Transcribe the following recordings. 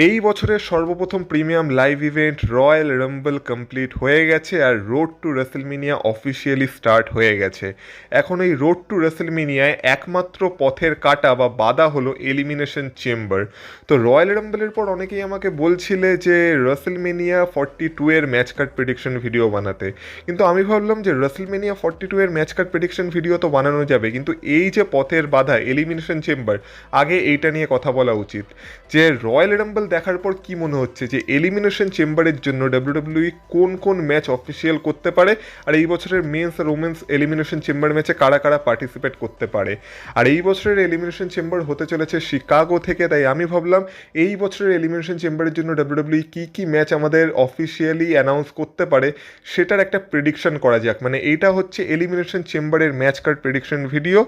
এই বছরের সর্বপ্রথম premium live event Royal Rumble complete হয়ে গেছে আর road to WrestleMania officially start হয়ে গেছে। এখন এই রোড টু রেসলমেনিয়ায় একমাত্র পথের কাটা বা বাধা হলো এলিমিনেশন চেম্বার। তো রয়্যাল রাম্বলের পর অনেকেই আমাকে বলছিলে যে রেসলমেনিয়া 42 এর ম্যাচ কার্ড প্রেডিকশন ভিডিও বানাতে, কিন্তু আমি ভাবলাম যে রেসলমেনিয়া 42 এর ম্যাচ কার্ড প্রেডিকশন ভিডিও তো বানানো যাবে, কিন্তু এই যে পথের বাধা এলিমিনেশন চেম্বার, আগে এইটা নিয়ে কথা বলা উচিত যে রয়্যাল রাম্বল দেখার পর কি মনে হচ্ছে যে এলিমিনেশন চেম্বারের জন্য ডাব্লিউডাব্লিউই কোন কোন ম্যাচ অফিসিয়াল করতে পারে, আর এই বছরের মেন্স আর ওমেন্স এলিমিনেশন চেম্বার ম্যাচে কারা কারা পার্টিসিপেট করতে পারে। আর এই বছরের এলিমিনেশন চেম্বার হতে চলেছে শিকাগো থেকে, তাই আমি ভাবলাম এই বছরের এলিমিনেশন চেম্বারের জন্য ডাব্লিউডাব্লিউই কী কী ম্যাচ আমাদের অফিসিয়ালি অ্যানাউন্স করতে পারে সেটার একটা প্রেডিকশন করা যাক। মানে এইটা হচ্ছে এলিমিনেশন চেম্বারের match card prediction video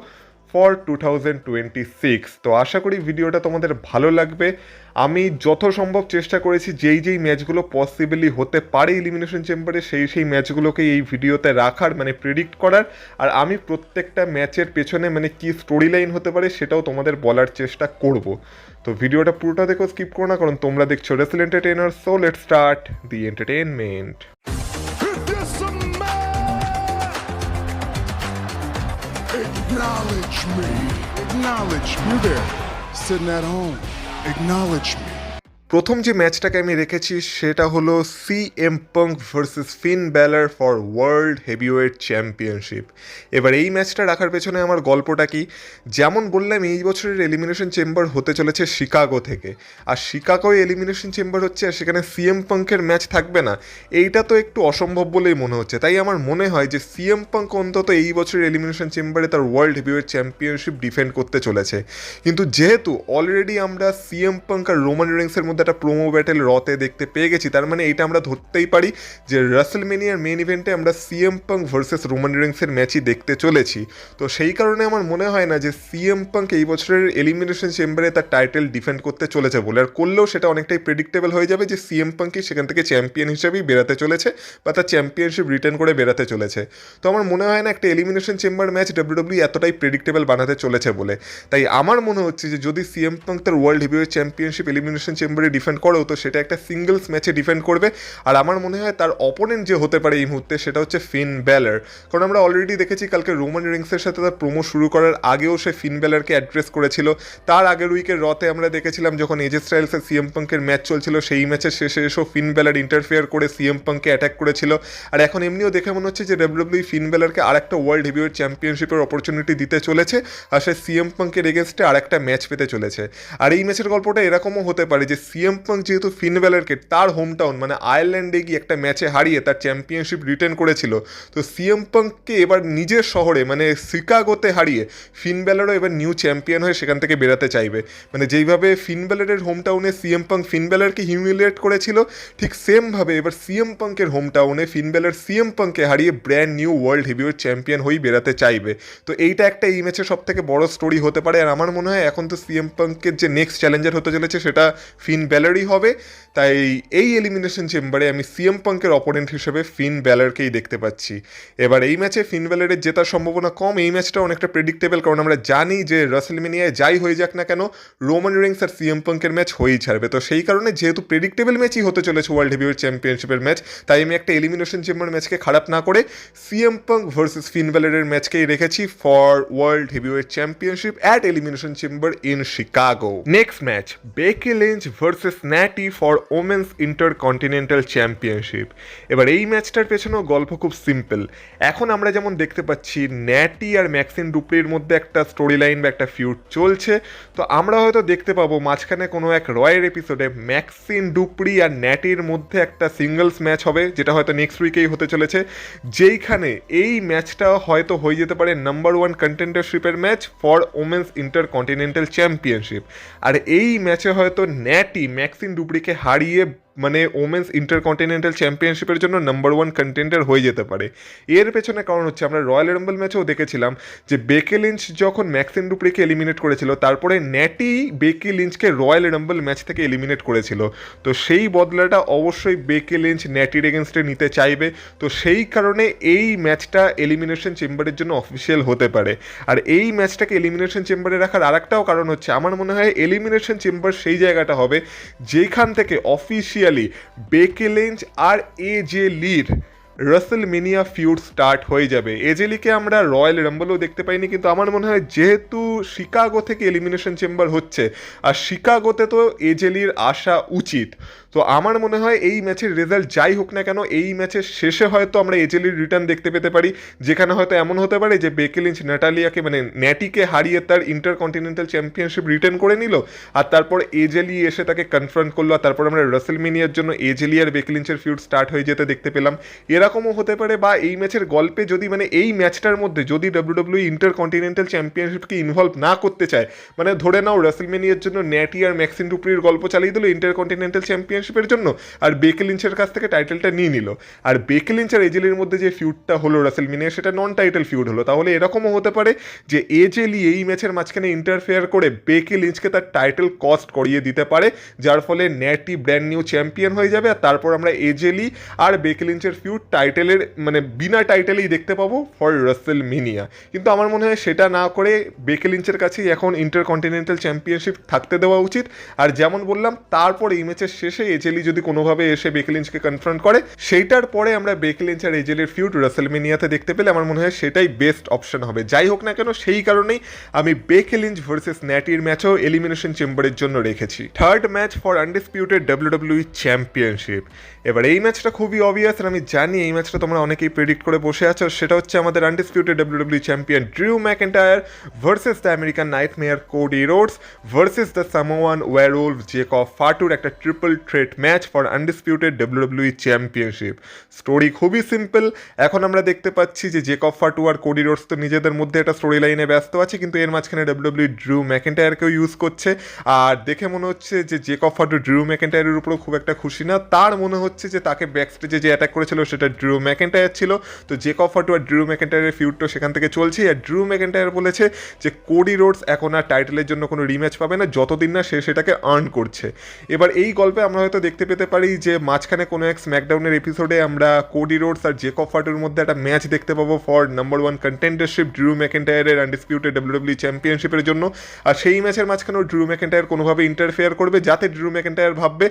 for 2026। তো আশা করি ভিডিওটা তোমাদের ভালো লাগবে। আমি যত সম্ভব চেষ্টা করেছি যেই ম্যাচগুলো পসিবলি হতে পারে এলিমিনেশন চেম্বারে সেই ম্যাচগুলোকে এই ভিডিওতে রাখার, মানে প্রেডিক্ট করার। আর আমি প্রত্যেকটা ম্যাচের পেছনে মানে কি স্টোরি লাইন হতে পারে সেটাও তোমাদের বলার চেষ্টা করব। তো ভিডিওটা পুরোটা দেখো, স্কিপ করো না, কারণ তোমরা দেখছো wrestle entertainer. So let's start the entertainment. Acknowledge me. Acknowledge me. You there, sitting at home. Acknowledge me. প্রথম যে ম্যাচটাকে আমি রেখেছি সেটা হলো CM Punk versus Finn Balor for world heavyweight championship. এবার এই ম্যাচটা রাখার পেছনে আমার গল্পটা কি, যেমন বললাম এই বছরের এলিমিনেশন চেম্বার হতে চলেছে শিকাগো থেকে, আর শিকাগোয় এলিমিনেশন চেম্বার হচ্ছে আর সেখানে সিএম পাঙ্কের ম্যাচ থাকবে না, এইটা তো একটু অসম্ভব বলেই মনে হচ্ছে। তাই আমার মনে হয় যে সিএম পাঙ্ক অন্তত এই বছরের এলিমিনেশন চেম্বারে তার ওয়ার্ল্ড হেভিওয়েট চ্যাম্পিয়নশিপ ডিফেন্ড করতে চলেছে। কিন্তু যেহেতু অলরেডি আমরা সিএম পাঙ্ক আর রোমান রেন্সের মধ্যে একটা প্রোমো ব্যাটেল রতে দেখতে পেয়ে গেছি, তার মানে এইটা আমরা ধরতেই পারি যে রাসেলমেনিয়ার মেন ইভেন্টে আমরা সিএম পাঙ্ক ভার্সেস রোমান রেন্সের ম্যাচই দেখতে চলেছি। তো সেই কারণে আমার মনে হয় না যে সিএম পাঙ্ক এই বছরের এলিমিনেশন চেম্বারে তার টাইটেল ডিফেন্ড করতে চলেছে বলে, আর করলেও সেটা অনেকটাই প্রেডিক্টেবল হয়ে যাবে যে সিএম পাঙ্কই সেখান থেকে চ্যাম্পিয়ন হিসেবেই বেরাতে চলেছে বা তার চ্যাম্পিয়নশিপ রিটার্ন করে বেরাতে চলেছে। তো আমার মনে হয় না একটা এলিমিনেশন চেম্বার ম্যাচ ডাব্লিউডাব্লিউ এতটাই প্রেডিক্টেবল বানাতে চলেছে বলে। তাই আমার মনে হচ্ছে যে যদি সিএম পাঙ্ক তার ওয়ার্ল্ড হেভিওয়েট চ্যাম্পিয়নশিপ এলিমিনেশন চেম্বারে ডিফেন্ড করেও তো সেটা একটা সিঙ্গলস ম্যাচে ডিফেন্ড করবে। আর আমার মনে হয় তার অপোনেন্ট যে হতে পারে এই মুহূর্তে সেটা হচ্ছে ফিন ব্যালার, কারণ আমরা অলরেডি দেখেছি কালকে রোমান রিংসের সাথে তার প্রোমো শুরু করার আগেও সে ফিন ব্যালারকে অ্যাড্রেস করেছিল। তার আগের উইকের রতে আমরা দেখেছিলাম যখন এজে স্টাইলস আর সিএম পাঙ্কের ম্যাচ চলছিল, সেই ম্যাচের শেষে এসেও ফিন ব্যালার ইন্টারফেয়ার করে সিএম পাঙ্ককে অ্যাটাক করেছিল। আর এখন এমনিও দেখে মনে হচ্ছে যে ডাব্লিউডাব্লিউ ফিন ব্যালারকে আরেকটা ওয়ার্ল্ড হেভিওয়েট চ্যাম্পিয়নশিপের অপরচুনিটি দিতে চলেছে, আর সে সিএম পাঙ্কের এগেনস্টে আরেকটা ম্যাচ পেতে চলেছে। আর এই ম্যাচের গল্পটা এরকমও হতে পারে যে সিএম পাঙ্ক যেহেতু ফিন ব্যালারকে তার হোম টাউন মানে আয়ারল্যান্ডে গিয়ে একটা ম্যাচে হারিয়ে তার চ্যাম্পিয়নশিপ রিটেন করেছিল, তো সিএম পাঙ্ককে এবার নিজের শহরে মানে শিকাগোতে হারিয়ে ফিন ব্যালারও এবার নিউ চ্যাম্পিয়ন হয়ে সেখান থেকে বেরাতে চাইবে। মানে যেইভাবে ফিন ব্যালারের হোম টাউনে সিএম পাঙ্ক ফিন ব্যালারকে হিউমিলিয়েট করেছিল, ঠিক সেমভাবে এবার সিএম পাঙ্কের হোম টাউনে ফিন ব্যালার সিএম পাঙ্ককে হারিয়ে brand new world heavyweight champion হয়েই বেরাতে চাইবে। তো এইটা একটা এই ম্যাচের সব থেকে বড় স্টোরি হতে পারে। আর আমার মনে হয় এখন তো সিএম পাঙ্কের যে নেক্সট চ্যালেঞ্জার হতে চলেছে সেটা ফিন ব্যালারই হবে। তাই এই এলিমিনেশন চেম্বারে আমি সিএম পাঙ্কের অপোনেন্ট হিসেবে ফিন ব্যালারকেই দেখতে পাচ্ছি। এবার এই ম্যাচে ফিন ব্যালারের জেতার সম্ভাবনা কম। এই ম্যাচটা অনেকটা প্রেডিক্টেবল, কারণ আমরা জানি যে রাসেলমেনিয়ায় যাই হয়ে যাক না কেন রোমান রিংস আর সিএম পাঙ্কের ম্যাচ হয়েই ছাড়বে। তো সেই কারণে যেহেতু প্রেডিক্টেবল ম্যাচই হতে চলেছে ওয়ার্ল্ড হেভিওয়েট চ্যাম্পিয়নশিপের ম্যাচ, তাই আমি একটা এলিমিনেশন চেম্বার ম্যাচকে খারাপ না করে সিএম পাঙ্ক ভার্সেস ফিন ব্যালারের ম্যাচকেই রেখেছি for world heavyweight championship at Elimination Chamber in Chicago. Next match Becky Lynch versus Natty for women's intercontinental championship. এবার এই ম্যাচটার পেছনেও গল্প খুব সিম্পল। এখন আমরা যেমন দেখতে পাচ্ছি ন্যাটি আর ম্যাক্সিন ডুপ্রির মধ্যে একটা স্টোরি লাইন বা একটা ফিউড চলছে, তো আমরা হয়তো দেখতে পাবো মাঝখানে কোনো এক রয়ের এপিসোডে ম্যাক্সিন ডুপ্রি আর ন্যাটির মধ্যে একটা সিঙ্গলস ম্যাচ হবে, যেটা হয়তো নেক্সট উইকেই হতে চলেছে, যেইখানে এই ম্যাচটা হয়তো হয়ে যেতে পারে নাম্বার 1 কন্টেন্ডারশিপের match for women's intercontinental championship. আর এই ম্যাচে হয়তো ন্যাটি ম্যাক্সিন ডুপ্রিকে হারিয়ে মানে ওমেন্স ইন্টারকন্টিনেন্টাল চ্যাম্পিয়নশিপের জন্য নাম্বার 1 কন্টেন্ডার হয়ে যেতে পারে। এর পেছনে কারণ হচ্ছে আমরা রয়্যাল রাম্বল ম্যাচেও দেখেছিলাম যে বেকি লিঞ্চ যখন ম্যাক্সিন ডুপ্রিকে এলিমিনেট করেছিল, তারপরে ন্যাটি বেকি লিঞ্চকে রয়্যাল রাম্বল ম্যাচ থেকে এলিমিনেট করেছিল। তো সেই বদলাটা অবশ্যই বেকি লিঞ্চ ন্যাটির এগেনস্টে নিতে চাইবে। তো সেই কারণে এই ম্যাচটা এলিমিনেশন চেম্বারের জন্য অফিসিয়াল হতে পারে। আর এই ম্যাচটাকে এলিমিনেশন চেম্বারে রাখার আরেকটাও কারণ হচ্ছে আমার মনে হয় এলিমিনেশন চেম্বার সেই জায়গাটা হবে যেখান থেকে অফিসিয়ালি বেকি লিঞ্চ আর এজে লির রাসেলমেনিয়া ফিউড স্টার্ট হয়ে যাবে। এজেলিকে আমরা রয়্যাল রাম্বলও দেখতে পাইনি, কিন্তু আমার মনে হয় যেহেতু শিকাগো থেকে এলিমিনেশন চেম্বার হচ্ছে আর শিকাগোতে তো এজেলির আসা উচিত, তো আমার মনে হয় এই ম্যাচের রেজাল্ট যাই হোক না কেন এই ম্যাচের শেষে হয়তো আমরা এজেলির রিটার্ন দেখতে পেতে পারি, যেখানে হয়তো এমন হতে পারে যে বেকি লিঞ্চ ন্যাটালিয়াকে মানে ন্যাটিকে হারিয়ে তার ইন্টারকন্টিনেন্টাল চ্যাম্পিয়নশিপ রিটার্ন করে নিল, আর তারপর এজেলি এসে তাকে কনফ্রন্ট করলো, আর তারপর আমরা রাসেলমেনিয়ার জন্য এজেলি আর বেকি লিঞ্চের ফিউড স্টার্ট হয়ে যেতে দেখতে পেলাম। এরকমও হতে পারে, বা এই ম্যাচের গল্পে যদি মানে এই ম্যাচটার মধ্যে যদি ডাব্লিউডাব্লিউই ইন্টারকন্টিনেন্টাল চ্যাম্পিয়নশিপকে ইনভলভ না করতে চায়, মানে ধরে নাও রাসেলমেনিয়ার জন্য ন্যাটি আর ম্যাক্সিন ডুপ্রির গল্প চালিয়ে দিল ইন্টারকন্টিনেন্টাল চ্যাম্পিয়নশিপের জন্য, আর বেকি লিঞ্চের কাছ থেকে টাইটেলটা নিয়ে নিল, আর বেকি লিঞ্চ আর এজেলির মধ্যে যে ফিউডটা হলো রাসেলমেনিয়া সেটা নন টাইটেল ফিউড হলো, তাহলে এরকমও হতে পারে যে এজেলি এই ম্যাচের মাঝখানে ইন্টারফেয়ার করে বেকি লিঞ্চকে তার টাইটেল কস্ট করিয়ে দিতে পারে, যার ফলে ন্যাটি ব্র্যান্ড নিউ চ্যাম্পিয়ন হয়ে যাবে, আর তারপর আমরা এজেলি আর বেকি লিঞ্চের ফিউড টাইটেলের মানে বিনা টাইটেলেই দেখতে পাবো ফর রাসেলমেনিয়া। কিন্তু আমার মনে হয় সেটা না করে বেকি লিঞ্চের কাছেই এখন ইন্টারকন্টিনেন্টাল চ্যাম্পিয়নশিপ থাকতে দেওয়া উচিত। আর যেমন বললাম তারপর এই ম্যাচের শেষে এজেলি যদি কোনোভাবে এসে বেকি লিঞ্চকে কনফ্রন্ট করে, সেইটার পরে আমরা বেকি লিঞ্চ আর এজেলির ফিউড রাসেলমেনিয়াতে দেখতে পেলে আমার মনে হয় সেটাই বেস্ট অপশন হবে। যাই হোক না কেন সেই কারণেই আমি বেকি লিঞ্চ ভার্সেস ন্যাটির ম্যাচও এলিমিনেশন চেম্বারের জন্য রেখেছি। Third match for undisputed WWE championship. এবার এই ম্যাচটা খুবই অবভিয়াস, আর আমি জানি এই ম্যাচটা তোমরা অনেকেই প্রেডিক্ট করে বসে আছো। সেটা হচ্ছে আমাদের undisputed WW champion Drew McIntyre versus the American Nightmare Cody Rhodes versus the Samoan Werewolf Jacob ফাটুর একটা triple threat match for undisputed WWE championship. Story খুবই সিম্পল। এখন আমরা দেখতে পাচ্ছি যে জেকব ফাটু আর কোডি রোডস তো নিজেদের মধ্যে একটা স্টোরি লাইনে ব্যস্ত আছে, কিন্তু এর মাঝখানে ডাব্লিউডাব্লিউ ড্রিউ ম্যাকইন্টায়ারকেও ইউজ করছে। আর দেখে মনে হচ্ছে যে জেকব ফাটু ড্রিউ ম্যাকইন্টায়ারের উপরও খুব একটা খুশি না, তার মনে হচ্ছে যে তাকে ব্যাকস্টেজে যে অ্যাটাক করেছিল সেটা ড্রিউ ম্যাকইন্টায়ার ছিল। তো জেকব ফাটু আর ড্রিউ ম্যাকইন্টায়ারের ফিউডটা সেখান থেকে চলছে, আর ড্রিউ ম্যাকইন্টায়ার বলেছে যে কোডি রোডস এখন আর টাইটেলের জন্য কোনো রিম্যাচ পাবে না যতদিন না সে সেটাকে আর্ন করছে। এবার এই গল্পে আমরা হয়তো দেখতে পেতে পারি যে মাঝখানে কোনো এক স্ম্যাকডাউনের এপিসোডে আমরা কোডি রোডস আর জেকব ফাটুর মধ্যে একটা ম্যাচ দেখতে পাবো ফর নাম্বার 1 কন্টেন্ডারশিপ ড্রিউ ম্যাকইন্টায়ারের আনডিসপিউটেড ডাব্লিউডাব্লিউ চ্যাম্পিয়নশিপের জন্য। আর সেই ম্যাচের মাঝখানেও ড্রিউ ম্যাকইন্টায়ার কোনোভাবে ইন্টারফেয়ার করবে, যাতে ড্রিউ ম্যাকইন্টায়ার ভাববে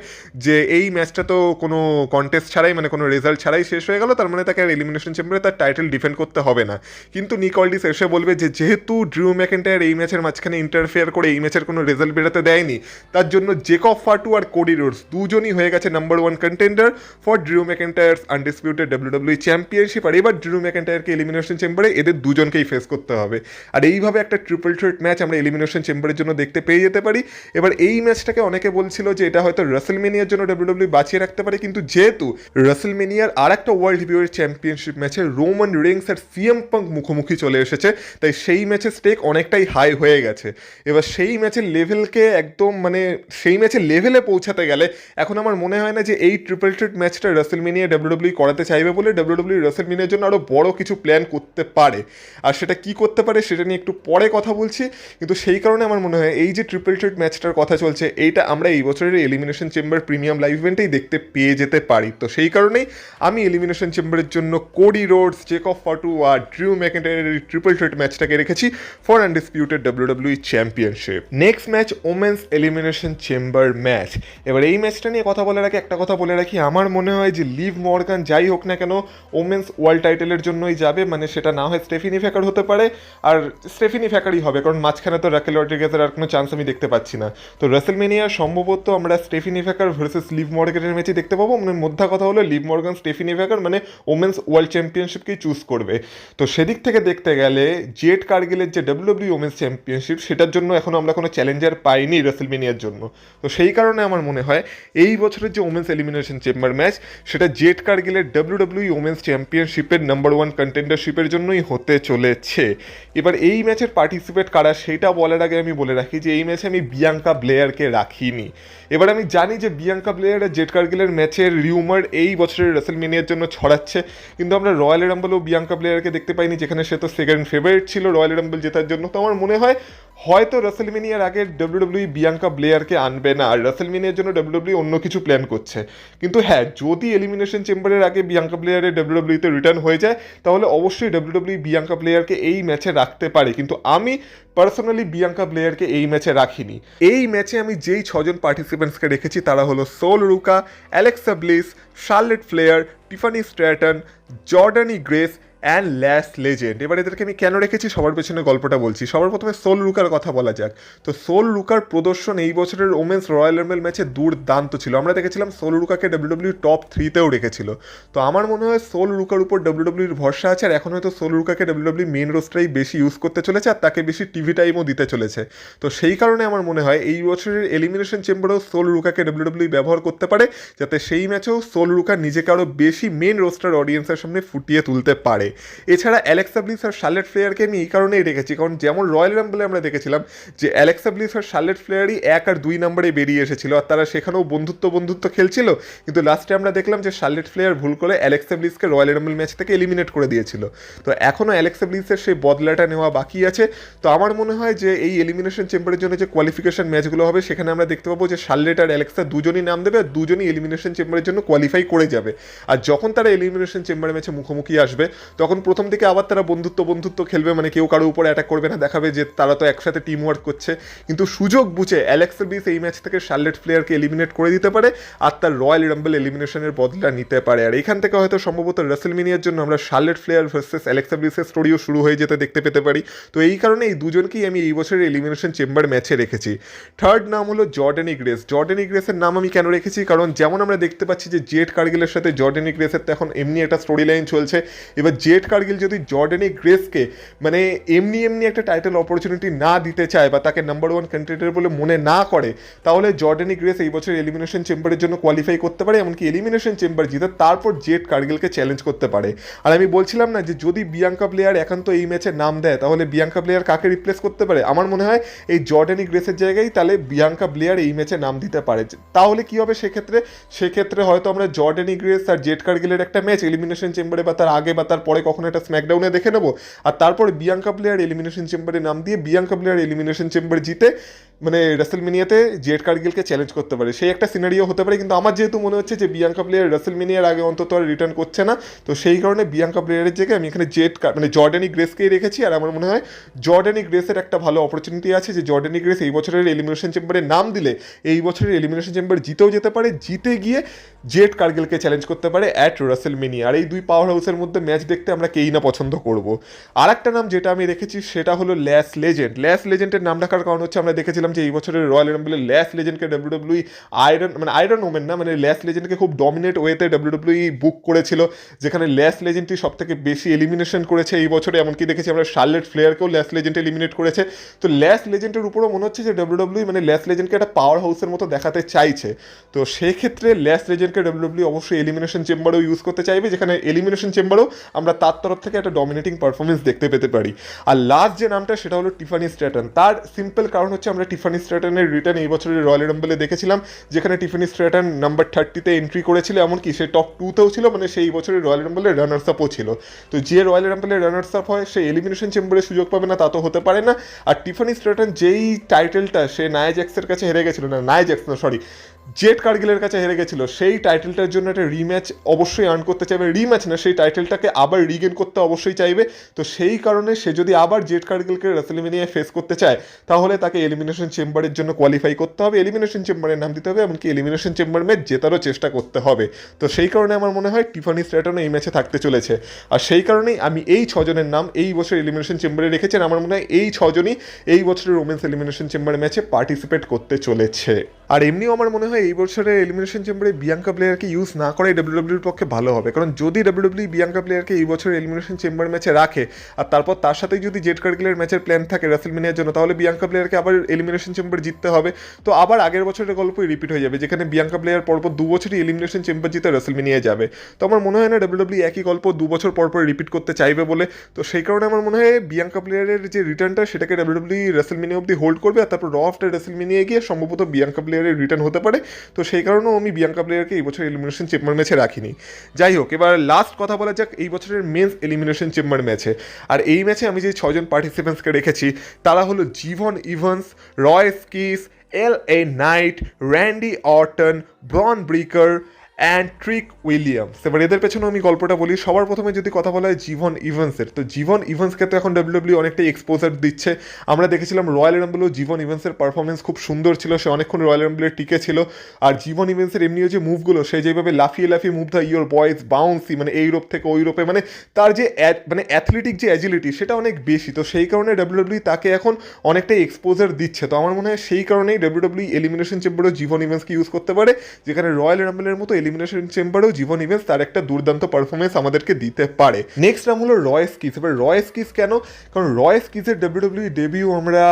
যে এই ম্যাচটা তো কোনো কন্টেস্ট ছাড়াই মানে কোনো রেজাল্ট ছাড়াই শেষ হয়ে গেল, তার মানে তাকে আর এলিমিনেশন চেম্বারে তার টাইটেল ডিফেন্ড করতে হবে না। কিন্তু নিক অল্ডিস এসে বলবে যে যেহেতু ড্রিউ ম্যাকইন্টায়ার এই ম্যাচের মাঝখানে ইন্টারফেয়ার করে এই ম্যাচের কোনো রেজাল্ট বেরোতে দেয়নি, তার জন্য জেকব ফাটু আর কোডি রোডস দুজনই হয়ে গেছে number 1 contender for Drew McIntyre's undisputed WW championship. আর এবার ড্রিউ ম্যাকইন্টায়ারকে এলিমিনেশন চেম্বারে এদের দুজনকেই ফেস করতে হবে, আর এইভাবে একটা ট্রিপল থ্রেট ম্যাচ আমরা এলিমিনেশন চেম্বারের জন্য দেখতে পেয়ে যেতে পারি। এবার এই ম্যাচটাকে অনেকে বলছিল যে এটা হয়তো রাসেলমেনিয়ার জন্য ডাব্লিউডাব্লিউ বাঁচিয়ে রাখতে পারে, কিন্তু যেহেতু রাসেলমেনিয়ার আর একটা ওয়ার্ল্ড হেভিওয়েট চ্যাম্পিয়নশিপ ম্যাচে রোমান রেইন্স আর সিএম পাঙ্ক মুখোমুখি চলে এসেছে, তাই সেই ম্যাচের স্টেক অনেকটাই হাই হয়ে গেছে। এবার সেই ম্যাচের লেভেলকে একদম মানে সেই ম্যাচের লেভেলে পৌঁছাতে গেলে এখন আমার মনে হয় না যে এই ট্রিপল থ্রেট ম্যাচটা রাসেলমেনিয়া ডাব্লিউডাব্লিউ করাতে চাইবে বলে ডাব্লিউডাব্লিউ রাসেলমেনিয়ার জন্য আরও বড় কিছু প্ল্যান করতে পারে। আর সেটা কি করতে পারে সেটা নিয়ে একটু পরে কথা বলছি, কিন্তু সেই কারণে আমার মনে হয় এই যে ট্রিপল থ্রেট ম্যাচটার কথা চলছে এইটা আমরা এই বছরের এলিমিনেশন চেম্বার প্রিমিয়াম লাইভ ইভেন্টেই দেখতে পেয়ে যেতে পারি। তো সেই কারণেই আমি এলিমিনেশন চেম্বারের জন্য কোডি রোডস, জেকব ফাটু আর ড্রিউ ম্যাকইন্টায়ারের ট্রিপল থ্রেট ম্যাচটাকে রেখেছি for undisputed WW championship. Next match women's elimination chamber match. এবার এই ম্যাচটা নিয়ে কথা বলে রাখি, একটা কথা বলে রাখি, আমার মনে হয় যে লিভ মর্গান যাই হোক না কেন ওমেন্স ওয়ার্ল্ড টাইটেলের জন্যই যাবে, মানে সেটা না হয় স্টেফিনি ফ্যাকার হতে পারে, আর স্টেফিনি ফ্যাকারই হবে, কারণ মাঝখানে তো রাকেল রড্রিগেজের আর কোনো চান্স আমি দেখতে পাচ্ছি না। তো রাসেলমেনিয়া সম্ভবত আমরা স্টেফিনি ফ্যাকার ভার্সেস লিভ মর্গানের ম্যাচই দেখতে পাবো, মানে মোদ্দা কথা হলো লিভ মর্গান স্টেফিনি ফ্যাকার চেম্বার মানে ওমেন্স ওয়ার্ল্ড চ্যাম্পিয়নশিপকেই চুজ করবে। তো সেদিক থেকে দেখতে গেলে জেড কার্গিলের যে ডাব্লিউডাব্লিউ ওমেন্স চ্যাম্পিয়নশিপ সেটার জন্য এখনও আমরা কোনো চ্যালেঞ্জার পাইনি রেসলমেনিয়ার জন্য। তো সেই কারণে আমার মনে হয় এই বছরের যে ওমেন্স এলিমিনেশন চেম্বার ম্যাচ সেটা জেড কার্গিলের ডাব্লিউডাব্লিউ ওমেন্স চ্যাম্পিয়নশিপের নাম্বার 1 কন্টেন্ডারশিপের জন্যই হতে চলেছে। এবার এই ম্যাচের পার্টিসিপেট কারা সেটা বলার আগে আমি বলে রাখি যে এই ম্যাচে আমি বিয়াঙ্কা ব্লেয়ারকে রাখিনি। এবার আমি জানি যে বিয়াঙ্কা ব্লেয়ার আর জেড কার্গিলের ম্যাচের রিউমার এই বছরের রেসলমেনিয়ার জন্য ছড়াচ্ছে, কিন্তু আমরা রয়্যাল রাম্বলেও বিয়াঙ্কা ব্লেয়ারকে দেখতে পাইনি, যেখানে সে তো সেকেন্ড ফেভারিট ছিল রয়্যাল রাম্বল জেতার জন্য। তো আমার মনে হয় হয়তো রেসলমেনিয়ার আগে ডাব্লিউডাব্লিউ বিয়াঙ্কা ব্লেয়ারকে আনবে না, আর রেসলমেনিয়ার জন্য ডাব্লিউডাব্লিউ অন্য কিছু প্ল্যান করছে। কিন্তু হ্যাঁ, যদি এলিমিনেশন চেম্বারের আগে বিয়াঙ্কা ব্লেয়ারের ডাব্লিউডাব্লিউতে রিটার্ন হয়ে যায় তাহলে অবশ্যই ডাব্লিউডাব্লিউ বিয়াঙ্কা ব্লেয়ারকে এই ম্যাচে রাখতে পারে, কিন্তু আমি পার্সোনালি বিয়াঙ্কা ব্লেয়ারকে এই ম্যাচে রাখিনি। এই ম্যাচে আমি যেই 6 জন পার্টিসিপেন্টসকে রেখেছি তারা হলো Sol Ruca, Alexa Bliss, Charlotte Flair, Tiffany Stratton, Jordynne Grace and Lash Legend. এবার এদেরকে আমি কেন রেখেছি সবার পেছনে গল্পটা বলছি। সবার প্রথমে সোল রুকার কথা বলা যাক। তো সোল রুকার প্রদর্শন এই বছরের ওমেন্স রয়্যাল রাম্বল ম্যাচে দুর্দান্ত ছিল। আমরা দেখেছিলাম সোল রুকাকে ডাব্লিউডাব্লিউ টপ 3তেও রেখেছিল। তো আমার মনে হয় সোল রুকার উপর ডাব্লিউডাব্লিউর ভরসা আছে, আর এখন হয়তো সোল রুকাকে ডাব্লিউডাব্লিউ মেন রোস্টারেই বেশি ইউজ করতে চলেছে আর তাকে বেশি টিভি টাইমও দিতে চলেছে। তো সেই কারণে আমার মনে হয় এই বছরের এলিমিনেশন চেম্বারেও সোল রুকাকে ডাব্লিউডাব্লিউ ব্যবহার করতে পারে, যাতে সেই ম্যাচেও সোল রুকা নিজেকে আরও বেশি মেন রোস্টার অডিয়েন্সের সামনে ফুটিয়ে তুলতে পারে। এছাড়া অ্যালেক্সা ব্লিস আর শার্লেট ফ্লেয়ারকে আমি এই কারণেই রেখেছি, কারণ যেমন রয়্যাল রাম্বলে আমরা দেখেছিলাম যে অ্যালেক্সা ব্লিস আর শার্লেট ফ্লেয়ারই 1 আর 2 নম্বরে বেরিয়ে এসেছিল, আর তারা সেখানেও বন্ধুত্ব খেলছিল, কিন্তু লাস্টে আমরা দেখলাম যে শার্লেট ফ্লেয়ার ভুল করে অ্যালেক্সা ব্লিসকে রয়্যাল রাম্বল ম্যাচ থেকে এলিমিনেট করে দিয়েছিল। তো এখনও অ্যালেক্সা ব্লিসের সেই বদলাটা নেওয়া বাকি আছে। তো আমার মনে হয় যে এই এলিমিনেশন চেম্বারের জন্য যে কোয়ালিফিকেশন ম্যাচগুলো হবে সেখানে আমরা দেখতে পাবো যে শার্লেট আর অ্যালেক্সা দুজনই নাম দেবে আর দুজনই এলিমিনেশন চেম্বারের জন্য কোয়ালিফাই করে যাবে। আর যখন তারা এলিমিনেশন চেম্বার ম্যাচে মুখোমুখি আসবে তখন প্রথম দিকে আবার তারা বন্ধুত্ব খেলবে, মানে কেউ কারো উপরে অ্যাটাক করবে না, দেখাবে যে তারা তো একসাথে টিম ওয়ার্ক করছে। কিন্তু সুযোগ বুঝে অ্যালেক্সা ব্লিস এই ম্যাচ থেকে শার্লেট ফ্লেয়ারকে এলিমিনেট করে দিতে পারে আর তার রয়্যাল রাম্বল এলিমিনেশনের বদলা নিতে পারে। আর এখান থেকে হয়তো সম্ভবত রেসলমেনিয়ার জন্য আমরা শার্লেট ফ্লেয়ার ভার্সেস অ্যালেক্সা ব্লিসের স্টোরিও শুরু হয়ে যেতে দেখতে পেতে পারি। তো এই কারণে এই দুজনকেই আমি এই বছরের এলিমিনেশন চেম্বার ম্যাচে রেখেছি। থার্ড নাম হলো জর্ডানি গ্রেস। জর্ডানি গ্রেসের নাম আমি কেন রেখেছি, কারণ যেমন আমরা দেখতে পাচ্ছি যে জেড কার্গিলের সাথে জর্ডানি গ্রেসের তো এখন এমনি একটা স্টোরি লাইন চলছে। এবার জেড কার্গিল যদি জর্ডানি গ্রেসকে মানে এমনি একটা টাইটেল অপরচুনিটি না দিতে চায় বা তাকে নাম্বার 1 কন্টেন্ডার বলে মনে না করে, তাহলে জর্ডানি গ্রেস এই বছর এলিমিনেশন চেম্বারের জন্য কোয়ালিফাই করতে পারে, এমনকি এলিমিনেশন চেম্বার জিতে তারপর জেড কার্গিলকে চ্যালেঞ্জ করতে পারে। আর আমি বলছিলাম না যে যদি বিয়াঙ্কা ব্লেয়ার একান্ত এই ম্যাচে নাম দেয় তাহলে বিয়াঙ্কা ব্লেয়ার কাকে রিপ্লেস করতে পারে। আমার মনে হয় এই জর্ডানি গ্রেসের জায়গায় তাহলে বিয়াঙ্কা ব্লেয়ার এই ম্যাচে নাম দিতে পারে। তাহলে কি হবে সেক্ষেত্রে হয়তো আমরা জর্ডানি গ্রেস আর জেড কার্গিলের একটা ম্যাচ এলিমিনেশন চেম্বারে বা তার আগে বা তার পরে কখনো একটা স্ম্যাকডাউনে দেখে নেবো, আর তারপর বিয়াঙ্কা ব্লেয়ার এলিমিনেশন চেম্বারে নাম দিয়ে বিয়াঙ্কা ব্লেয়ার এলিমিনেশন চেম্বার জিতে মানে রেসলমেনিয়াতে জেড কার্গিলকে চ্যালেঞ্জ করতে পারে, সেই একটা সিনারিও হতে পারে। কিন্তু আমার যেহেতু মনে হচ্ছে যে বিয়াঙ্কা প্লেয়ার রেসলমেনিয়ার আগে অন্তত আর রিটার্ন করছে না, তো সেই কারণে বিয়াঙ্কা প্লেয়ারের জায়গায় আমি এখানে জর্ডানি গ্রেসকেই রেখেছি। আর আমার মনে হয় জর্ডানি গ্রেসের একটা ভালো অপরচুনিটি আছে যে জর্ডানি গ্রেস এই বছরের এলিমিনেশন চেম্বারে নাম দিলে এই বছরের এলিমিনেশন চেম্বার জিতেও যেতে পারে, জিতে গিয়ে জেড কার্গিলকে চ্যালেঞ্জ করতে পারে অ্যাট রেসলমেনিয়া। আর এই দুই পাওয়ার হাউসের মধ্যে ম্যাচ দেখতে আমরা কেই না পছন্দ করব। আর একটা নাম যেটা আমি রেখেছি সেটা হলো ল্যাস লেজেন্ড। ল্যাস লেজেন্ডের নাম রাখার কারণ হচ্ছে আমরা দেখেছিলাম যে এই বছরের রয়্যাল রাম্বলে ল্যাস লেজেন্ডকে ডাব্লিউডাব্লিউ আয়রন ওমেন না মানে ল্যাস লেজেন্ডকে খুব ডমিনেট ওয়েতে ডাব্লিউডাব্লিউ বুক করেছিল, যেখানে ল্যাস লেজেন্ডই সব থেকে বেশি এলিমিনেশন করেছে এই বছরে। এমনকি দেখেছি আমরা শার্লেট ফ্লেয়ারকেও ল্যাস লেজেন্ড এলিমিনেট করেছে। তো ল্যাস লেজেন্ডের উপরও মনে হচ্ছে যে ডাব্লিউডাব্লিউ মানে ল্যাস লেজেন্ডকে একটা পাওয়ার হাউসের মতো দেখাতে চাইছে। তো সেক্ষেত্রে ল্যাস লেজেন্ডকে ডাব্লিউডাব্লিউ অবশ্যই এলিমিনেশন চেম্বারেও ইউজ করতে চাইবে, যেখানে এলিমিনেশন চেম্বারেও আমরা তার তরফ থেকে একটা ডমিনেটিং পারফরমেন্স দেখতে পেতে পারি। আর লাস্ট যে নামটা সেটা হলো টিফানি স্ট্র্যাটন। তার সিম্পল কারণ হচ্ছে আমরা টিফানি স্ট্র্যাটনের রিটার্ন এই বছরের রয়্যাল রাম্বলে দেখেছিলাম, যেখানে টিফানি স্ট্র্যাটন নাম্বার 30-তে এন্ট্রি করেছিল, এমনকি সে টপ 2তেও ছিল, মানে সেই বছরের রয়্যাল রাম্বলের রানার্স আপও ছিল। তো যে রয়্যাল রাম্বলের রানার্স আপ হয় সে এলিমিনেশন চেম্বারে সুযোগ পাবে না তা তো হতে পারে না। আর টিফানি স্ট্র্যাটন যেই টাইটেলটা সে নায়া জ্যাক্সের কাছে হেরে গেছিল, জেড কার্গিলের কাছে হেরে গেছিল, সেই টাইটেলটার জন্য একটা রিম্যাচ অবশ্যই আর্ন করতে চাইবে, রিম্যাচ না সেই টাইটেলটাকে আবার রিগেন করতে অবশ্যই চাইবে। তো সেই কারণে সে যদি আবার জেড কার্গিলকে রেসলমেনিয়ায় ফেস করতে চায় তাহলে তাকে এলিমিনেশন চেম্বারের জন্য কোয়ালিফাই করতে হবে, এলিমিনেশন চেম্বারের নাম দিতে হবে, এমনকি এলিমিনেশন চেম্বার ম্যাচ জেতারও চেষ্টা করতে হবে। তো সেই কারণে আমার মনে হয় টিফানি স্ট্র্যাটনও এই ম্যাচে থাকতে চলেছে। আর সেই কারণেই আমি এই 6 জনের নাম এই বছর এলিমিনেশন চেম্বারে রেখেছেন। আমার মনে হয় এই 6 জনই এই বছরের ওমেন্স এলিমিনেশন চেম্বার ম্যাচে পার্টিসিপেট করতে চলেছে। আর এমনিও আমার মনে হয় হয় এই বছরে এলিমিনেশন চেম্বারে বিয়াঙ্কা প্লেয়ারকে ইউজ না করাই ডাব্লিউডাব্লিউর পক্ষে ভালো হবে, কারণ যদি ডাব্লিউডাব্লিউ বিয়াঙ্কা প্লেয়ারকে এই বছর এলিমিনেশন চেম্বার ম্যাচে রাখে আর তারপর তার সাথে যদি জেড কার্গিলের ম্যাচের প্ল্যান থাকে রাসেলমেনিয়ার জন্য, তাহলে বিয়াঙ্কা প্লেয়ারকে আবার এলিমিনেশন চেম্বার জিততে হবে। তো আবার আগের বছরের গল্পই রিপিট হয়ে যাবে, যেখানে বিয়াঙ্কা প্লেয়ার পরপর 2 বছরই এলিমিনেশন চেম্বার জিতে রাসেলমেনিয়া যাবে। তো আমার মনে হয় না ডাব্লিউডাব্লিউ একই গল্প 2 বছর পরপর রিপিট করতে চাইবে বলে। তো সেই কারণে আমার মনে হয় বিয়াঙ্কা প্লেয়ারের যে রিটার্নটা সেটাকে ডাব্লিউডাব্লিউ রাসেলমেনিয়া অব্দি হোল্ড করবে, আর তারপর র আফটার রাসেলমেনিয়া গিয়ে সম্ভবত বিয়াঙ্কা প্লেয়ারের রিটার্ন হতে পারে। তো সেই কারণেও আমি বিয়াঙ্কা প্লেয়ারকে এই বছর এলিমিনেশন চেম্বার ম্যাচে রাখিনি। যাই হোক, এবার লাস্ট কথা বলা যাক এই বছরের মেন্স এলিমিনেশন চেম্বার ম্যাচে। আর এই ম্যাচে আমি যে 6 জন পার্টিসিপেন্টসকে রেখেছি তারা হলো Je'Von Evans, Roy Skis, LA Knight, Randy Orton, Bron Breakker and Trick Williams. এবার এদের পেছনে আমি গল্পটা বলি। সবার প্রথমে যদি কথা বলা হয় জীবন ইভান্সের, তো জীবন ইভান্সকে তো এখন ডাব্লিউডাব্লিউ অনেকটাই এক্সপোজার দিচ্ছে। আমরা দেখেছিলাম রয়্যাল রাম্বলেও জীবন ইভান্সের পারফরমেন্স খুব সুন্দর ছিল, সে অনেকক্ষণ রয়্যাল রাম্বলে টিকে ছিল। আর জীবন ইভান্সের এমনিও যে মুভগুলো, সে যেভাবে লাফিয়ে লাফিয়ে move the your boys bouncy, মানে এই রূপ থেকে ওই রূপে, মানে তার যে মানে অ্যাথলেটিক যে অ্যাজিলিটি সেটা অনেক বেশি। তো সেই কারণে ডাব্লিউডাব্লিউ তাকে এখন অনেকটাই এক্সপোজার দিচ্ছে। তো আমার মনে হয় সেই কারণেই ডাব্লিউডাব্লিউ এলিমিনেশন চেম্বারও জীবন ইভান্সকে ইউজ করতে পারে, যেখানে রয়্যাল রাম্বলের মতো এলিমিনেশন চেম্বারও জীবন ইভেন্স তার একটা দুর্দান্ত পারফরমেন্স আমাদেরকে দিতে পারে। নেক্সট নাম হলো রয় স্কিস। এবার রয় স্কিস কেন? কারণ রয় স্কিসের ডাব্লিউডাব্লিউ ডেবিউ আমরা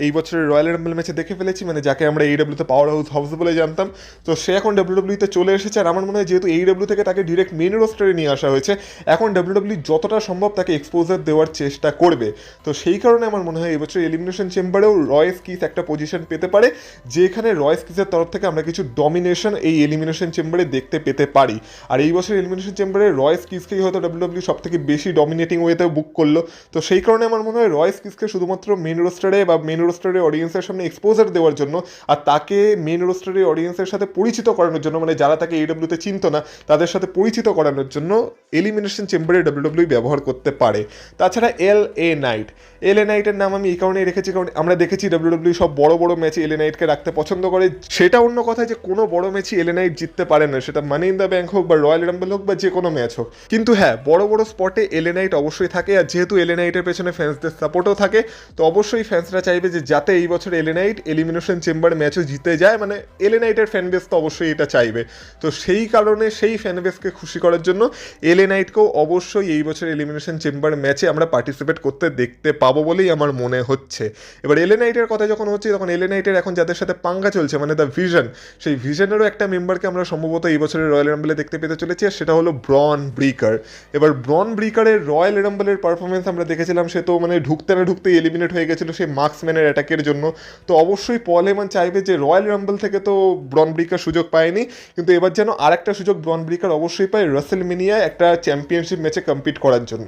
এই বছরের রয়্যাল রাম্বল ম্যাচে দেখে ফেলেছি, মানে যাকে আমরা এইডাব্লিউতে পাওয়ার হাউস বলে জানতাম। তো সে এখন ডাব্লিউডাব্লিউতে চলে এসেছে, আর আমার মনে হয় যেহেতু এইডাব্লিউ থেকে তাকে ডিরেক্ট মেন রোস্টারে নিয়ে আসা হয়েছে, এখন ডাব্লিউডাব্লিউ যতটা সম্ভব তাকে এক্সপোজার দেওয়ার চেষ্টা করবে। তো সেই কারণে আমার মনে হয় এবছর এলিমিনেশন চেম্বারেও রয় স্কিস একটা পজিশন পেতে পারে, যেখানে রয় স্কিসের তরফ থেকে আমরা কিছু ডমিনেশন এই এলিমিনেশন চেম্বারে দেখতে পেতে পারি। আর এই বছর এলিমিনেশন চেম্বারে রয় স্কিসকেই হয়তো ডাব্লিউডাব্লিউ সব থেকে বেশি ডমিনেটিং ওয়েতে বুক করলো। তো সেই কারণে আমার মনে হয় রয় স্কিসকে শুধুমাত্র মেন রোস্টারে বা মেন রোস্টারের অডিয়েন্সের সামনে এক্সপোজার দেওয়ার জন্য, আর তাকে মেন রোস্টারের অডিয়েন্সের সাথে পরিচিত করানোর জন্য, মানে যারা তাকে এইডাব্লিউতে চিনত না তাদের সাথে পরিচিত করানোর জন্য এলিমিনেশন চেম্বারে ডাব্লিউডাব্লিউ ব্যবহার করতে পারে। তাছাড়া LA নাইট, LA নাইটের নাম আমি এই কারণেই রেখেছি কারণ আমরা দেখেছি ডাব্লিউডাব্লিউ সব বড় বড় ম্যাচে LA নাইটকে রাখতে পছন্দ করে। সেটা অন্য কথা যে কোনো বড় ম্যাচই LA নাইট জিততে পারে না, সেটা মানি ইন দ্য ব্যাংক হোক বা রয়্যাল রাম্বল হোক বা যে কোনো ম্যাচ হোক। কিন্তু হ্যাঁ, বড় বড় স্পটে LA নাইট অবশ্যই থাকে, আর যেহেতু LA নাইটের পেছনে ফ্যান্সদের সাপোর্টও থাকে, তো অবশ্যই ফ্যান্সরা চাইবে যে যাতে এই বছর LA নাইট এলিমিনেশন চেম্বার ম্যাচও জিতে যায়, মানে LA নাইটের ফ্যান বেস তো অবশ্যই এটা চাইবে। তো সেই কারণে সেই ফ্যান বেসকে খুশি করার জন্য LA নাইটকেও অবশ্যই এই বছর এলিমিনেশন চেম্বার ম্যাচে আমরা পার্টিসিপেট করতে দেখতে পাবো বলেই আমার মনে হচ্ছে। এবার LA নাইটের কথা যখন হচ্ছে, তখন LA নাইটের এখন যাদের সাথে পাঙ্গা চলছে, মানে দ্য ভিশন, সেই ভিশনেরও একটা মেম্বারকে আমরা সম্ভবত এই বছরের রয়্যাল রাম্বলে দেখতে পেতে চলেছি, আর সেটা হলো ব্রন ব্রিকার। এবার ব্রন ব্রিকারের রয়্যাল রাম্বলের পারফরমেন্স আমরা দেখেছিলাম, সে তো মানে ঢুকতে না ঢুকতেই এলিমিনেট হয়ে গেছিলো সেই মার্কসম্যানের অ্যাটাকের জন্য। তো অবশ্যই পল হেমান চাইবে যে রয়্যাল রাম্বল থেকে তো ব্রন ব্রিকার সুযোগ পায়নি, কিন্তু এবার যেন আরেকটা সুযোগ ব্রন ব্রিকার অবশ্যই পায় রাসেলমেনিয়ায় একটা চ্যাম্পিয়নশিপ ম্যাচে কম্পিট করার জন্য।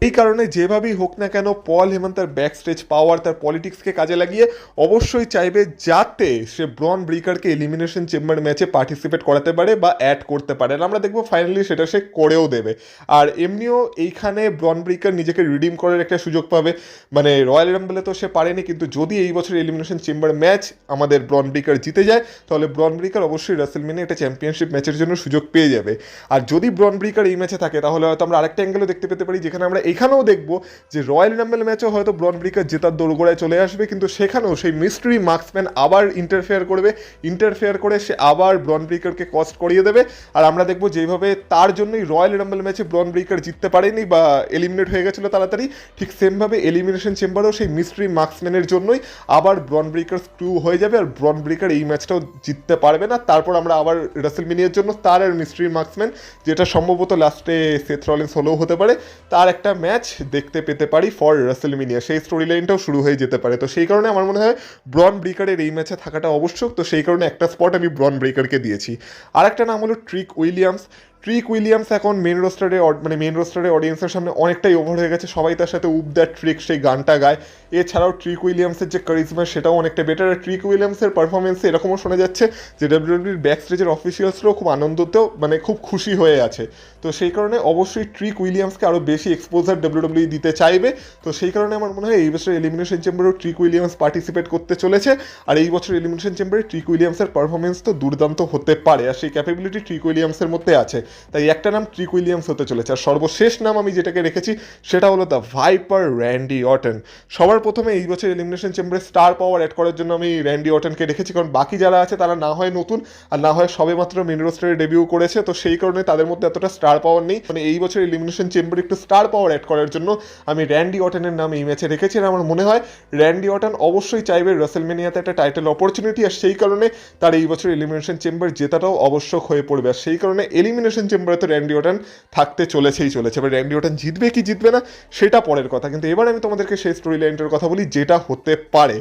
এই কারণে যেভাবেই হোক না কেন পল হেমান তার ব্যাক স্টেজ পাওয়ার, তার পলিটিক্সকে কাজে লাগিয়ে অবশ্যই চাইবে যাতে সে ব্রন ব্রিকারকে এলিমিনেশন চেম্বার ম্যাচে পার্টিসিপেট করাতে পারে বা অ্যাড করতে পারে। আর আমরা দেখবো ফাইনালি সেটা সে করেও দেবে। আর এমনিও এইখানে ব্রন ব্রিকার নিজেকে রিডিম করার একটা সুযোগ পাবে, মানে রয়্যাল রাম্বলে তো সে পারেনি, কিন্তু যদি এই বছর এলিমিনেশন চেম্বার ম্যাচ আমাদের ব্রন ব্রিকার জিতে যায়, তাহলে ব্রন ব্রিকার অবশ্যই রাসেলমেনিয়া একটা চ্যাম্পিয়নশিপ ম্যাচের জন্য সুযোগ পেয়ে যাবে। আর যদি ব্রন ব্রিকার এই ম্যাচে থাকে, তাহলে হয়তো আমরা আরেকটা অ্যাঙ্গেলও দেখতে পেতে পারি, যেখানে আমরা এখানেও দেখবো যে রয়্যাল রাম্বল ম্যাচও হয়তো ব্রন ব্রিকার জেতার দোরগোড়ায় চলে আসবে, কিন্তু সেখানেও সেই মিস্ট্রি মার্কসম্যান আবার ইন্টারফেয়ার করে সে আবার ব্রন ব্রিকারকে কস্ট করিয়ে দেবে। আর আমরা দেখবো যেভাবে তার জন্যই রয়্যাল রাম্বল ম্যাচে ব্রন ব্রিকার জিততে পারেনি বা এলিমিনেট হয়ে গেছিলো তাড়াতাড়ি, ঠিক সেমভাবে এলিমিনেশন চেম্বারও সেই মিস্ট্রি মার্কসম্যানের জন্যই আবার ব্রন ব্রিকার স্ক্রু হয়ে যাবে, আর ব্রন ব্রিকার এই ম্যাচটাও জিততে পারবে না। তারপর আমরা আবার রাসেলমেনিয়ার জন্য তার আর মিস্ট্রি মার্কসম্যান, যেটা সম্ভবত লাস্টে সেথ রলিন্স হলেও হতে পারে, তার একটা ম্যাচ দেখতে পেতে পারি ফর রাসেলমেনিয়া। সেই স্টোরি লাইনটাও শুরু হয়ে যেতে পারে। তো সেই কারণে আমার মনে হয় ব্রন ব্রিকারের এই ম্যাচে থাকাটা আবশ্যক। তো সেই কারণে একটা স্পট আমি ব্রন ব্রিকারকে দিয়েছি। আর একটা নাম হলো ট্রিক উইলিয়ামস। ট্রিক উইলিয়ামস এখন মেন রোস্টারে অডিয়েন্সের সামনে অনেকটাই ওভার হয়ে গেছে, সবাই তার সাথে উপ দ্যাট ট্রিক সেই গানটা গায়। এছাড়াও ট্রিক উইলিয়ামসের যে কারিজমা সেটাও অনেকটা বেটার। আর ট্রিক উইলিয়ামসের পারফরমেন্সে এরকমও শোনা যাচ্ছে যে ডাব্লিউডাব্লিউর ব্যাক স্টেজের অফিসিয়ালসরাও খুব আনন্দতেও মানে খুব খুশি হয়ে আছে। তো সেই কারণে অবশ্যই ট্রিক উইলিয়ামসকে আরও বেশি এক্সপোজার ডাব্লিউডাব্লিউ দিতে চাইবে। তো সেই কারণে আমার মনে হয় এই বছর এলিমিনেশন চেম্বারেও ট্রিক উইলিয়ামস পার্টিসিপেট করতে চলেছে। আর এই বছর এলিমিনেশন চেম্বারে ট্রিক উইলিয়ামসের পারফরমেন্স তো দুর্দান্ত হতে পারে, আর সেই ক্যাপাবিলিটি ট্রিক উইলিয়ামসের মধ্যে আছে। তাই একটা নাম ট্রিক উইলিয়ামস হতে চলেছে। আর সর্বশেষ নাম আমি যেটাকে রেখেছি সেটা হলো দ্য ভাইপার র্যান্ডি অর্টন। সবার প্রথমে এই বছর এলিমিনেশন চেম্বারে স্টার পাওয়ার অ্যাড করার জন্য আমি র্যান্ডি অর্টনকে রেখেছি, কারণ বাকি যারা আছে তারা না হয় নতুন আর না হয় সবে মাত্র মেন রোস্টারে ডেবিউ করেছে, তো সেই কারণে তাদের মধ্যে এতটা স্টার পাওয়ার নেই। মানে এই বছর এলিমিনেশন চেম্বারে একটু স্টার পাওয়ার অ্যাড করার জন্য আমি র্যান্ডি অর্টনের নাম এই ম্যাচে রেখেছি। আর আমার মনে হয় র্যান্ডি অর্টন অবশ্যই চাইবে রাসেলমেনিয়াতে একটা টাইটেল অপরচুনিটি, আর সেই কারণে তার এই বছর এলিমিনেশন চেম্বার জেতাটাও আবশ্যক হয়ে পড়বে। আর সেই কারণে এলিমিনেশন চেম্বারে তো র্যান্ডি অর্টন থাকতে চলেছে। এবার র্যান্ডি অর্টন জিতবে কি জিতবে না সেটা পরের কথা, কিন্তু এবার আমি তোমাদেরকে সেই স্টোরি লাইনটার কথা বলি যেটা হতে পারে।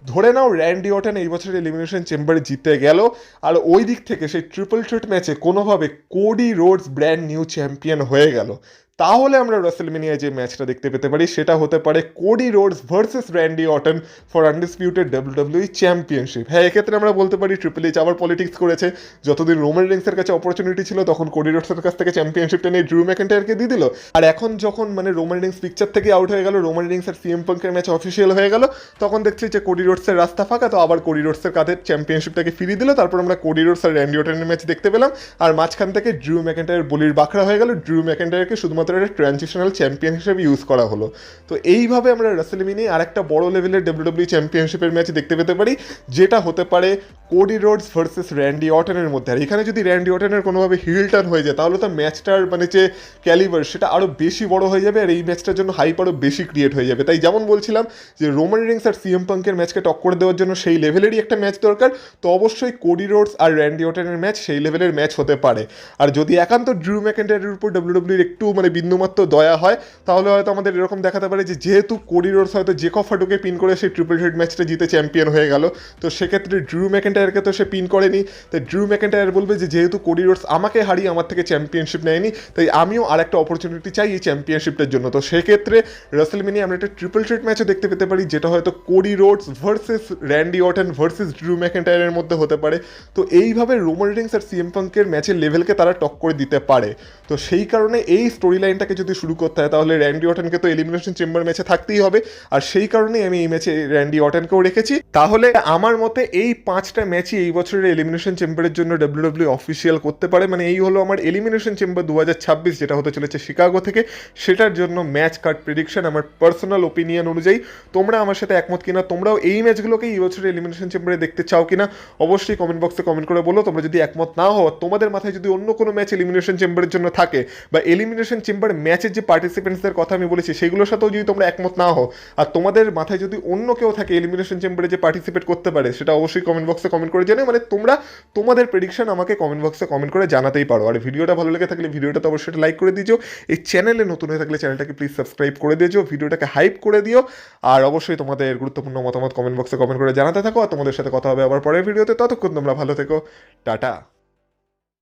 ধরে নাও র্যান্ডি অর্টন এই বছর এলিমিনেশন চেম্বারে জিতে গেল, আর ওই দিক থেকে সেই ট্রিপল থ্রেট ম্যাচে কোনোভাবে Cody Rhodes brand new champion হয়ে গেল, তাহলে আমরা রাসেলমেনিয়ায় যে ম্যাচটা দেখতে পেতে পারি সেটা হতে পারে Cody Rhodes versus Randy Orton for undisputed WWE championship. হ্যাঁ, এক্ষেত্রে আমরা বলতে পারি ট্রিপল এইচ আবার পলিটিক্স করেছে। যতদিন রোমান রিংসের কাছে অপরচুনিটি ছিল তখন কোডি রোডসের কাছ থেকে চ্যাম্পিয়নশিপটা নিয়ে ড্রু ম্যাকেন্টায়ারকে দিয়ে দিল, আর এখন যখন মানে রোমান রিংস পিকচার থেকে আউট হয়ে গেল, রোমান রিংস আর সিএম পাঙ্কের ম্যাচ অফিসিয়াল হয়ে গেল, তখন দেখছি যে কোডি রোডসের রাস্তা ফাঁকা, তো আবার কোডি রোডসের কাঁধে চ্যাম্পিয়নশিপটাকে ফিরিয়ে দিল। তারপর আমরা কোডি রোডস আর র্যান্ডি অর্টনের ম্যাচ দেখতে পেলাম, আর মাঝখান থেকে ড্রু ম্যাকেন্টায়ার বলির বাখড়া হয়ে গেল। ড্রু ম্যাকেন্টায়ারকে শুধুমাত্র একটা ট্রানজিশনাল চ্যাম্পিয়ন হিসেবে ইউজ করা হলো। তো এইভাবে আমরা রাসেলমেনিয়ায় আরেকটা বড় লেভেলের ডাব্লিউডাব্লিউ চ্যাম্পিয়নশিপের ম্যাচ দেখতে পেতে পারি, যেটা হতে পারে কোডি রোডস ভার্সেস র্যান্ডি অর্টনের মধ্যে। আর এখানে যদি র্যান্ডি অর্টনের কোনোভাবে হিল টার্ন হয়ে যায় তাহলে তো ম্যাচটার মানে যে ক্যালিবার সেটা আরও বেশি বড় হয়ে যাবে, আর এই ম্যাচটার জন্য হাইপ আরও বেশি ক্রিয়েট হয়ে যাবে। তাই যেমন বলছিলাম যে রোমান রিংস আর সিএম পাঙ্কের ম্যাচকে টক্কর দেওয়ার জন্য সেই লেভেলেরই একটা ম্যাচ দরকার, তো অবশ্যই কোডি রোডস আর র্যান্ডি অর্টনের ম্যাচ সেই লেভেলের ম্যাচ হতে পারে। আর যদি একান্ত ড্রু ম্যাকেন্টায়ারের উপর ডাব্লিউডাব্লিউর একটু মানে বিন্দুমাত্র দয়া হয় তাহলে হয়তো আমাদের এরকম দেখাতে পারে যে যেহেতু কোডি রোডস হয়তো জেকব ফাটুকে পিন করে সেই ট্রিপল থ্রেট ম্যাচটা জিতে চ্যাম্পিয়ন হয়ে গেল, তো সেক্ষেত্রে ড্রু ম্যাকেন্টায়ারকে তো সে পিন করেনি, তাই ড্রু ম্যাকেন্টায়ার বলবে যে যেহেতু কোডি রোডস আমাকে হারিয়ে আমার থেকে চ্যাম্পিয়নশিপ নেয়নি, তাই আমিও আর একটা অপরচুনিটি চাই এই চ্যাম্পিয়নশিপটার জন্য। তো সেক্ষেত্রে রাসেলমেনিয়ায় আমরা একটা ট্রিপল থ্রেট ম্যাচও দেখতে পেতে পারি, যেটা হয়তো Cody Rhodes versus Randy Orton versus Drew ম্যাকেন্টায়ারের মধ্যে হতে পারে। তো এইভাবে রোমান রিংস আর সিএম পাঙ্কের ম্যাচের লেভেলকে তারা টক্কর দিতে পারে। তো সেই কারণে এই স্টোরি লাইনটাকে যদি শুরু করতে হয় তাহলে র্যান্ডি অর্টনকে তো এলিমিনেশন চেম্বার ম্যাচে থাকতেই হবে, আর সেই কারণেই আমি এই ম্যাচে র্যান্ডি অর্টনকেও রেখেছি। তাহলে আমার মতে এই 5টা ম্যাচই এই বছরের এলিমিনেশন চেম্বারের জন্য ডাব্লিউডাব্লিউ অফিসিয়াল করতে পারে। মানে এই হলো আমার এলিমিনেশন চেম্বার 2026 যেটা হতে চলেছে শিকাগো থেকে, সেটার জন্য ম্যাচ কার্ড প্রেডিকশন আমার পার্সোনাল ওপিনিয়ন অনুযায়ী। তোমরা আমার সাথে একমত কিনা, তোমরাও এই ম্যাচগুলোকে এই বছরের এলিমিনেশন চেম্বারে দেখতে চাও কিনা অবশ্যই কমেন্ট বক্সে কমেন্ট করে বলো। তোমরা যদি একমত না হও, তোমাদের মাথায় যদি অন্য কোনো ম্যাচ এলিমিনেশন চেম্বারের জন্য থাকে, বা এলিমিনেশন চেম্বার ম্যাচের যে পার্টিসিপেন্টসদের কথা আমি বলেছি সেগুলোর সাথেও যদি তোমরা একমত না হও, আর তোমাদের মাথায় যদি অন্য কেউ থাকে এলিমিনেশন চেম্বারে যে পার্টিসিপেট করতে পারে, সেটা অবশ্যই কমেন্ট বক্সে কমেন্ট করে জানাও। মানে তোমরা তোমাদের প্রেডিকশন আমাকে কমেন্ট বক্সে কমেন্ট করে জানাতেই পারো। আর ভিডিওটা ভালো লেগে থাকলে ভিডিওটা তো অবশ্যই লাইক করে দিও। এই চ্যানেলে নতুন হয়ে থাকলে চ্যানেলটাকে প্লিজ সাবস্ক্রাইব করে দিও, ভিডিওটাকে হাইপ করে দিও, আর অবশ্যই তোমাদের গুরুত্বপূর্ণ মতামত কমেন্ট বক্সে কমেন্ট করে জানাতে থাকো। আর তোমাদের সাথে কথা হবে আবার পরের ভিডিওতে, ততক্ষণ তোমরা ভালো থেকো, টাটা।